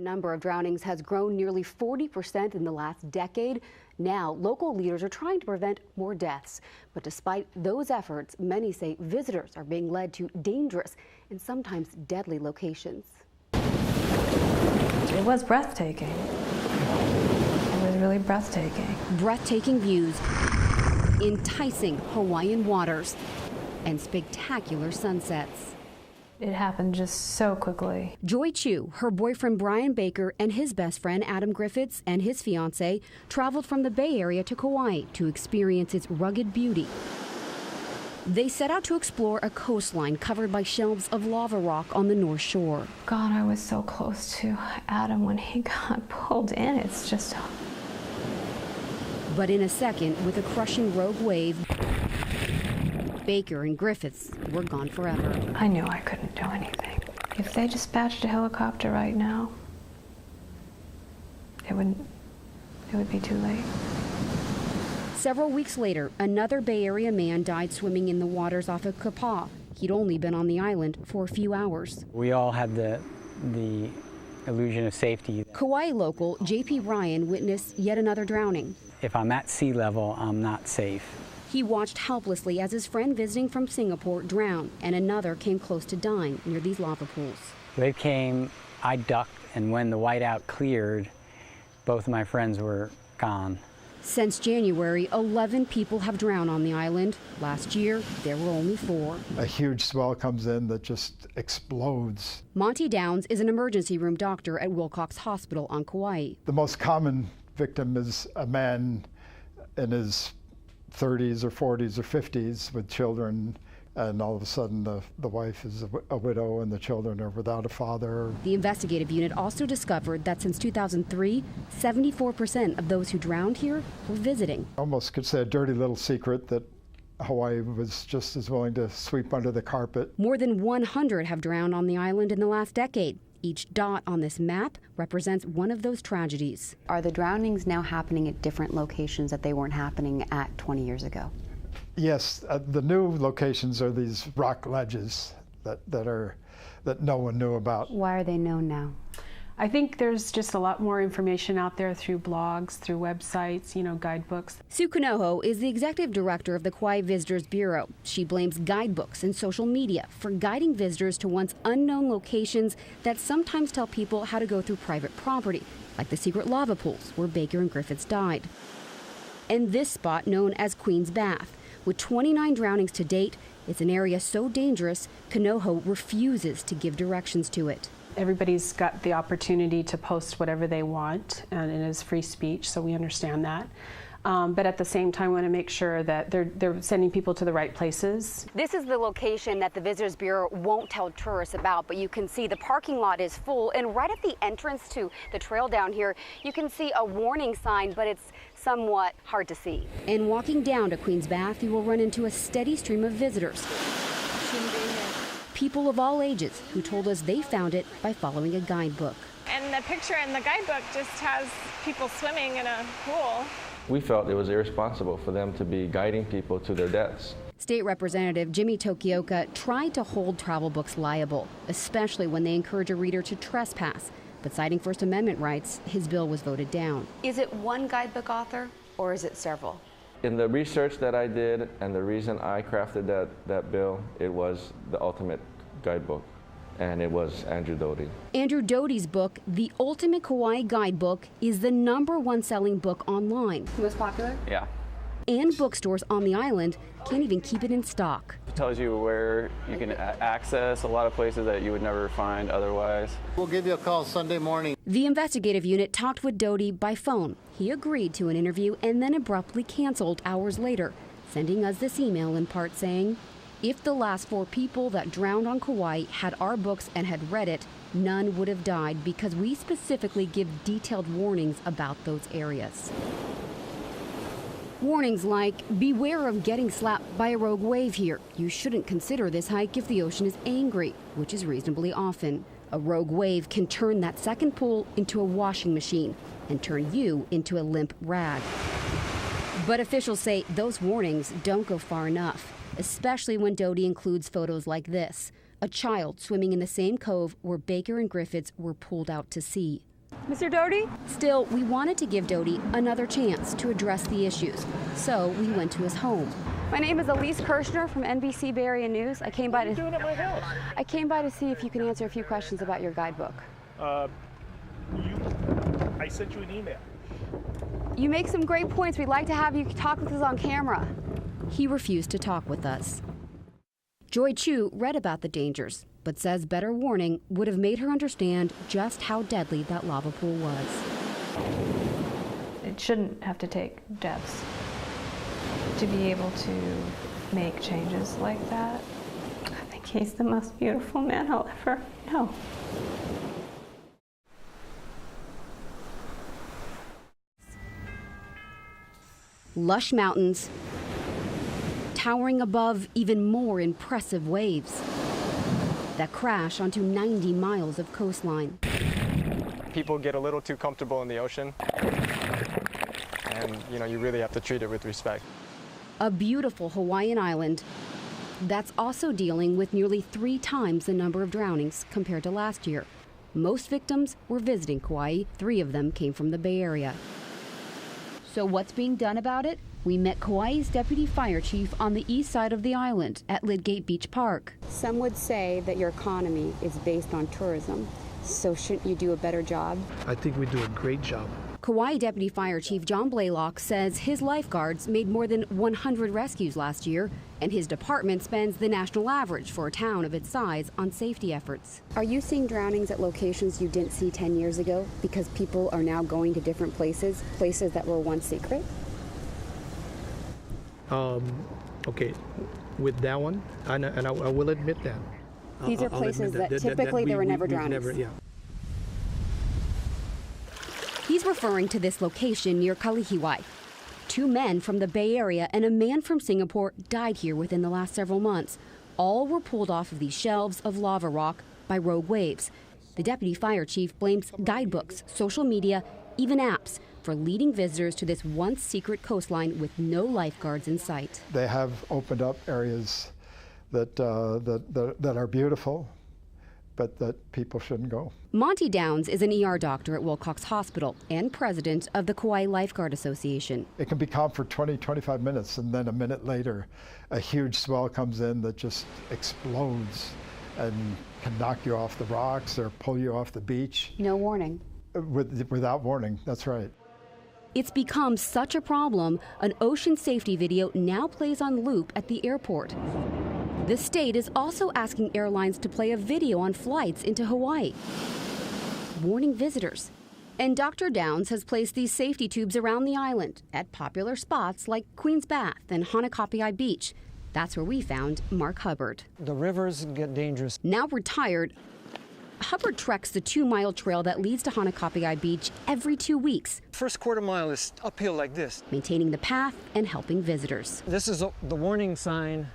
number of drownings has grown nearly 40% in the last decade. Now, local leaders are trying to prevent more deaths. But despite those efforts, many say visitors are being led to dangerous and sometimes deadly locations. It was breathtaking. It was really breathtaking. Breathtaking views, enticing Hawaiian waters, and spectacular sunsets. It happened just so quickly. Joy Chu, her boyfriend Brian Baker, and his best friend Adam Griffiths and his fiancée traveled from the Bay Area to Kauai to experience its rugged beauty. They set out to explore a coastline covered by shelves of lava rock on the North Shore. God, I was so close to Adam when he got pulled in. It's just... But in a second, with a crushing rogue wave, Baker and Griffiths were gone forever. I knew I couldn't do anything. If they dispatched a helicopter right now, it would be too late. Several weeks later, another Bay Area man died swimming in the waters off of Kapaa. He'd only been on the island for a few hours. We all had the illusion of safety. Kauai local J.P. Ryan witnessed yet another drowning. If I'm at sea level, I'm not safe. He watched helplessly as his friend visiting from Singapore drowned, and another came close to dying near these lava pools. Wave came, I ducked, and when the whiteout cleared, both of my friends were gone. Since January, 11 people have drowned on the island. Last year, there were only 4. A huge swell comes in that just explodes. Monty Downs is an emergency room doctor at Wilcox Hospital on Kauai. The most common victim is a man in his 30s or 40s or 50s with children, and all of a sudden the wife is a widow and the children are without a father. The investigative unit also discovered that since 2003, 74% of those who drowned here were visiting. Almost could say a dirty little secret that Hawaii was just as willing to sweep under the carpet. More than 100 have drowned on the island in the last decade. Each dot on this map represents one of those tragedies. Are the drownings now happening at different locations that they weren't happening at 20 years ago? Yes, the new locations are these rock ledges that no one knew about. Why are they known now? I think there's just a lot more information out there through blogs, through websites, guidebooks. Sue Kanoho is the executive director of the Kauai Visitors Bureau. She blames guidebooks and social media for guiding visitors to once unknown locations that sometimes tell people how to go through private property, like the secret lava pools where Baker and Griffiths died. And this spot, known as Queen's Bath, with 29 drownings to date, it's an area so dangerous, Kanoho refuses to give directions to it. Everybody's got the opportunity to post whatever they want, and it is free speech, so we understand that. But at the same time, we want to make sure that they're sending people to the right places. This is the location that the Visitors Bureau won't tell tourists about, but you can see the parking lot is full, and right at the entrance to the trail down here, you can see a warning sign, but it's somewhat hard to see. And walking down to Queen's Bath, you will run into a steady stream of visitors. People of all ages who told us they found it by following a guidebook. And the picture in the guidebook just has people swimming in a pool. We felt it was irresponsible for them to be guiding people to their deaths. State Representative Jimmy Tokioka tried to hold travel books liable, especially when they encourage a reader to trespass. But citing First Amendment rights, his bill was voted down. Is it one guidebook author or is it several? In the research that I did and the reason I crafted that bill, it was the ultimate guidebook, and it was Andrew Doty. Andrew Doty's book, The Ultimate Kauai Guidebook, is the #1 selling book online. Most popular? Yeah. And bookstores on the island can't even keep it in stock. It tells you where you can access a lot of places that you would never find otherwise. We'll give you a call Sunday morning. The investigative unit talked with Doty by phone. He agreed to an interview and then abruptly canceled hours later, sending us this email in part saying, if the last 4 people that drowned on Kauai had our books and had read it, none would have died because we specifically give detailed warnings about those areas. Warnings like, beware of getting slapped by a rogue wave here. You shouldn't consider this hike if the ocean is angry, which is reasonably often. A rogue wave can turn that second pool into a washing machine and turn you into a limp rag. But officials say those warnings don't go far enough, especially when Doty includes photos like this, a child swimming in the same cove where Baker and Griffiths were pulled out to sea. Mr. Doty? Still, we wanted to give Doty another chance to address the issues, so we went to his home. My name is Elise Kirshner from NBC Bay Area News. I came by to doing at my house? I came by to see if you can answer a few questions about your guidebook. I sent you an email. You make some great points. We'd like to have you talk with us on camera. He refused to talk with us. Joy Chu read about the dangers, but says better warning would have made her understand just how deadly that lava pool was. It shouldn't have to take deaths to be able to make changes like that. I think he's the most beautiful man I'll ever know. Lush mountains, towering above even more impressive waves that crash onto 90 miles of coastline. People get a little too comfortable in the ocean, and you really have to treat it with respect. A beautiful Hawaiian island that's also dealing with nearly 3 times the number of drownings compared to last year. Most victims were visiting Kauai. 3 of them came from the Bay Area. So what's being done about it? We met Kauai's deputy fire chief on the east side of the island at Lidgate Beach Park. Some would say that your economy is based on tourism, so shouldn't you do a better job? I think we do a great job. Kauai Deputy Fire Chief John Blaylock says his lifeguards made more than 100 rescues last year, and his department spends the national average for a town of its size on safety efforts. Are you seeing drownings at locations you didn't see 10 years ago because people are now going to different places that were once secret? Okay, with that one, and I will admit that. These are places that typically there were never drownings. Yeah. He's referring to this location near Kalihiwai. 2 men from the Bay Area and a man from Singapore died here within the last several months. All were pulled off of these shelves of lava rock by rogue waves. The deputy fire chief blames guidebooks, social media, even apps for leading visitors to this once secret coastline with no lifeguards in sight. They have opened up areas that are beautiful, but that people shouldn't go. Monty Downs is an ER doctor at Wilcox Hospital and president of the Kauai Lifeguard Association. It can be calm for 20, 25 minutes, and then a minute later, a huge swell comes in that just explodes and can knock you off the rocks or pull you off the beach. No warning. Without warning, that's right. It's become such a problem, an ocean safety video now plays on loop at the airport. The state is also asking airlines to play a video on flights into Hawaii, warning visitors. And Dr. Downs has placed these safety tubes around the island at popular spots like Queen's Bath and Hanakapiai Beach. That's where we found Mark Hubbard. The rivers get dangerous. Now retired, Hubbard treks the 2-mile trail that leads to Hanakapiai Beach every 2 weeks. First quarter mile is uphill like this. Maintaining the path and helping visitors. This is the warning sign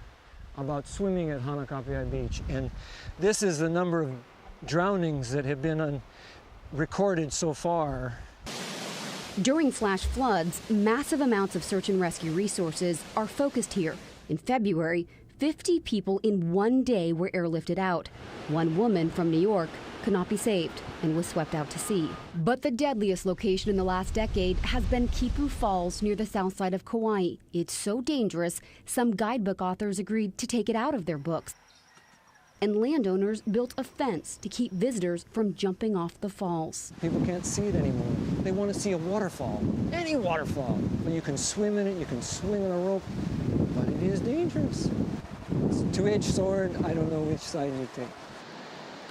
about swimming at Hanakapiai Beach. And this is the number of drownings that have been recorded so far. During flash floods, massive amounts of search and rescue resources are focused here. In February, 50 people in one day were airlifted out. One woman from New York could not be saved and was swept out to sea. But the deadliest location in the last decade has been Kipu Falls near the south side of Kauai. It's so dangerous, some guidebook authors agreed to take it out of their books. And landowners built a fence to keep visitors from jumping off the falls. People can't see it anymore. They want to see a waterfall, any waterfall. When you can swim in it, you can swing on a rope, but it is dangerous. It's a two-edged sword. I don't know which side you take.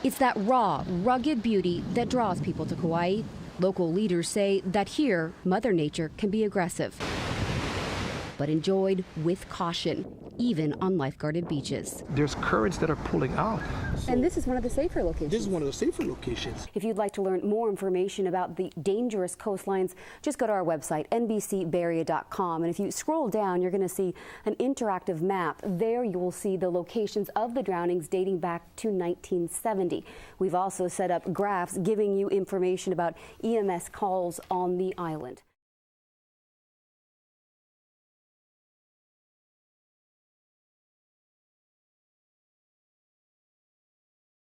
It's that raw, rugged beauty that draws people to Kauai. Local leaders say that here, Mother Nature can be aggressive, but enjoyed with caution, even on lifeguarded beaches. There's currents that are pulling out. And this is one of the safer locations. This is one of the safer locations. If you'd like to learn more information about the dangerous coastlines, just go to our website, nbcbayarea.com. And if you scroll down, you're going to see an interactive map. There you will see the locations of the drownings dating back to 1970. We've also set up graphs giving you information about EMS calls on the island.